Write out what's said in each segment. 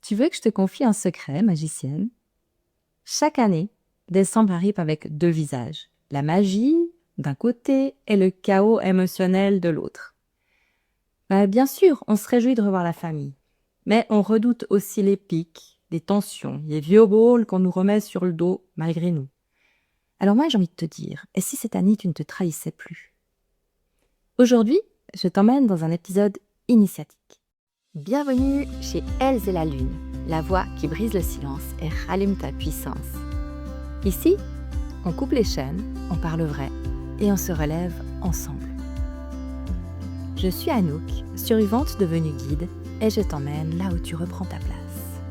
Tu veux que je te confie un secret, magicienne? Chaque année, décembre arrive avec deux visages. La magie d'un côté et le chaos émotionnel de l'autre. Bien sûr, on se réjouit de revoir la famille. Mais on redoute aussi les pics, les tensions, les vieux rôles qu'on nous remet sur le dos malgré nous. Alors moi, j'ai envie de te dire, et si cette année tu ne te trahissais plus? Aujourd'hui, je t'emmène dans un épisode initiatique. Bienvenue chez Elles et la Lune, la voix qui brise le silence et rallume ta puissance. Ici, on coupe les chaînes, on parle vrai et on se relève ensemble. Je suis Anouk, survivante devenue guide, et je t'emmène là où tu reprends ta place.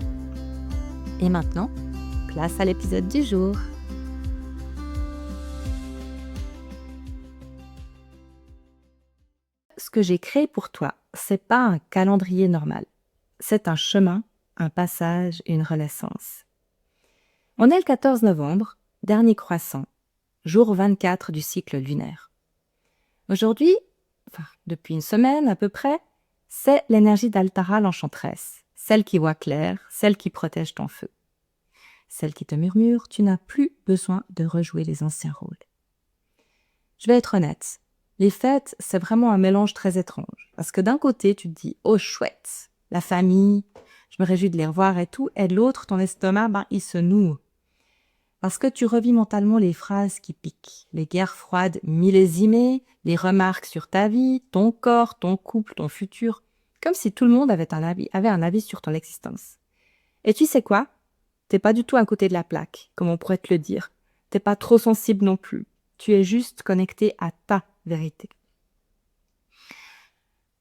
Et maintenant, place à l'épisode du jour. Ce que j'ai créé pour toi, c'est pas un calendrier normal. C'est un chemin, un passage, une renaissance. On est le 14 novembre, dernier croissant, jour 24 du cycle lunaire. Aujourd'hui, depuis une semaine à peu près, c'est l'énergie d'Altara l'enchanteresse, celle qui voit clair, celle qui protège ton feu. Celle qui te murmure, tu n'as plus besoin de rejouer les anciens rôles. Je vais être honnête, les fêtes, c'est vraiment un mélange très étrange. Parce que d'un côté, tu te dis « Oh chouette, la famille, je me réjouis de les revoir et tout », et de l'autre, ton estomac, il se noue. Parce que tu revis mentalement les phrases qui piquent, les guerres froides millésimées, les remarques sur ta vie, ton corps, ton couple, ton futur, comme si tout le monde avait un avis sur ton existence. Et tu sais quoi? T'es pas du tout à côté de la plaque, comme on pourrait te le dire. T'es pas trop sensible non plus. Tu es juste connecté à ta vérité.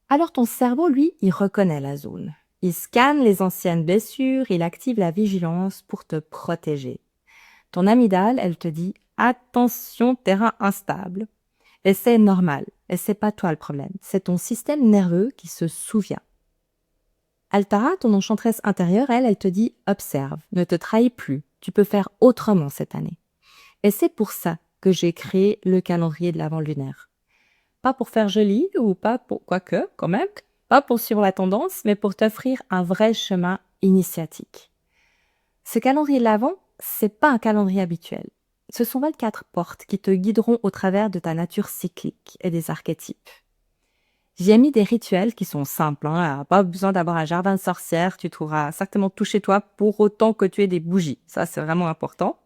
Alors ton cerveau, lui, il reconnaît la zone. Il scanne les anciennes blessures, il active la vigilance pour te protéger. Ton amygdale, elle te dit « Attention, terrain instable ». Et c'est normal, et c'est pas toi le problème, c'est ton système nerveux qui se souvient. Altara, ton enchanteresse intérieure, elle te dit « Observe, ne te trahis plus, tu peux faire autrement cette année ». Et c'est pour ça que j'ai créé le calendrier de l'Avent lunaire. Pas pour faire joli, ou pas pour, quoique, quand même, pas pour suivre la tendance, mais pour t'offrir un vrai chemin initiatique. Ce calendrier de l'Avent, c'est pas un calendrier habituel. Ce sont 24 portes qui te guideront au travers de ta nature cyclique et des archétypes. J'y ai mis des rituels qui sont simples, pas besoin d'avoir un jardin de sorcières, tu trouveras certainement tout chez toi pour autant que tu aies des bougies, ça c'est vraiment important.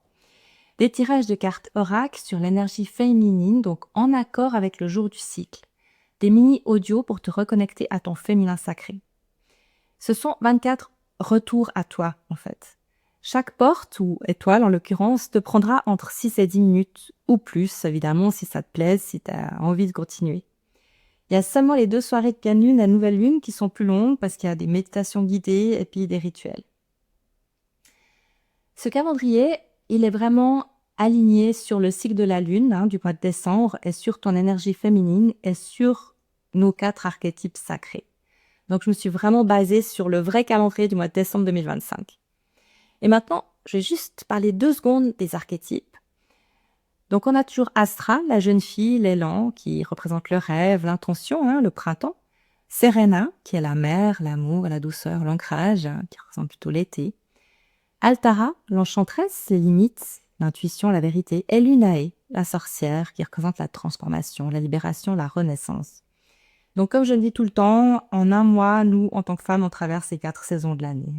Des tirages de cartes oracle sur l'énergie féminine, donc en accord avec le jour du cycle. Des mini-audios pour te reconnecter à ton féminin sacré. Ce sont 24 retours à toi, en fait. Chaque porte, ou étoile en l'occurrence, te prendra entre 6 et 10 minutes, ou plus, évidemment, si ça te plaît, si tu as envie de continuer. Il y a seulement les 2 soirées de pleine lune et nouvelle lune qui sont plus longues parce qu'il y a des méditations guidées et puis des rituels. Ce calendrier, il est vraiment aligné sur le cycle de la lune du mois de décembre et sur ton énergie féminine et sur nos 4 archétypes sacrés. Donc, je me suis vraiment basée sur le vrai calendrier du mois de décembre 2025. Et maintenant, je vais juste parler 2 secondes des archétypes. Donc, on a toujours Astra, la jeune fille, l'élan, qui représente le rêve, l'intention, le printemps. Serena, qui est la mer, l'amour, la douceur, l'ancrage, qui représente plutôt l'été. Altara, l'enchanteresse, les limites, l'intuition, la vérité. Et Lunae, la sorcière, qui représente la transformation, la libération, la renaissance. Donc, comme je le dis tout le temps, en un mois, nous, en tant que femmes, on traverse ces 4 saisons de l'année.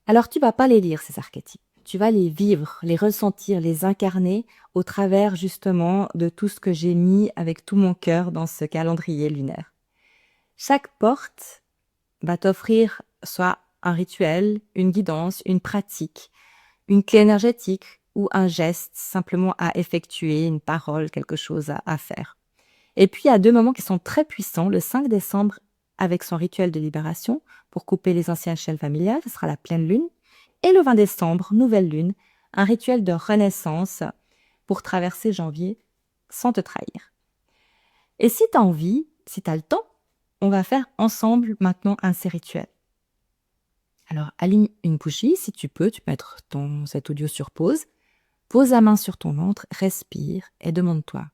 Alors, tu vas pas les lire, ces archétypes. Tu vas les vivre, les ressentir, les incarner au travers, justement, de tout ce que j'ai mis avec tout mon cœur dans ce calendrier lunaire. Chaque porte va t'offrir soit un rituel, une guidance, une pratique, une clé énergétique ou un geste simplement à effectuer, une parole, quelque chose à faire. Et puis, il y a 2 moments qui sont très puissants. Le 5 décembre, avec son rituel de libération, pour couper les anciennes chaînes familiales, ce sera la pleine lune. Et le 20 décembre, nouvelle lune, un rituel de renaissance pour traverser janvier sans te trahir. Et si tu as envie, si tu as le temps, on va faire ensemble maintenant un de ces rituels. Alors, allume une bougie, si tu peux mettre cet audio sur pause. Pose la main sur ton ventre, respire et demande-toi.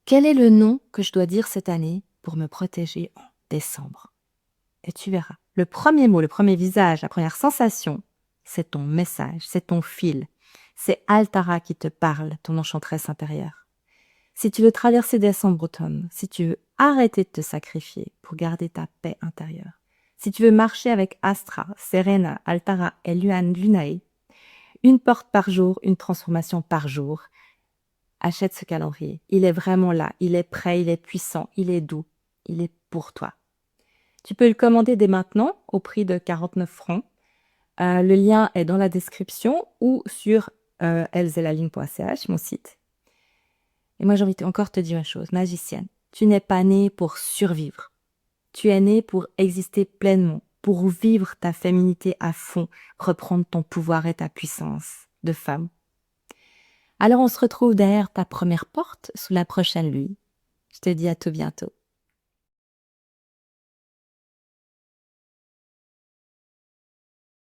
Quel est le nom que je dois dire cette année pour me protéger en décembre? Et tu verras, Le premier mot, le premier visage, la première sensation, c'est ton message, c'est ton fil. C'est Altara qui te parle, ton enchanteresse intérieure. Si tu veux traverser décembre automne, si tu veux arrêter de te sacrifier pour garder ta paix intérieure, si tu veux marcher avec Astra, Serena, Altara et Lunae, une porte par jour, une transformation par jour, achète ce calendrier. Il est vraiment là, il est prêt, il est puissant, il est doux, il est pour toi. Tu peux le commander dès maintenant au prix de 49 francs. Le lien est dans la description ou sur elzelaline.ch, mon site. Et moi, j'ai envie encore te dire une chose, magicienne. Tu n'es pas née pour survivre. Tu es née pour exister pleinement, pour vivre ta féminité à fond, reprendre ton pouvoir et ta puissance de femme. Alors, on se retrouve derrière ta première porte sous la prochaine lune. Je te dis à tout bientôt.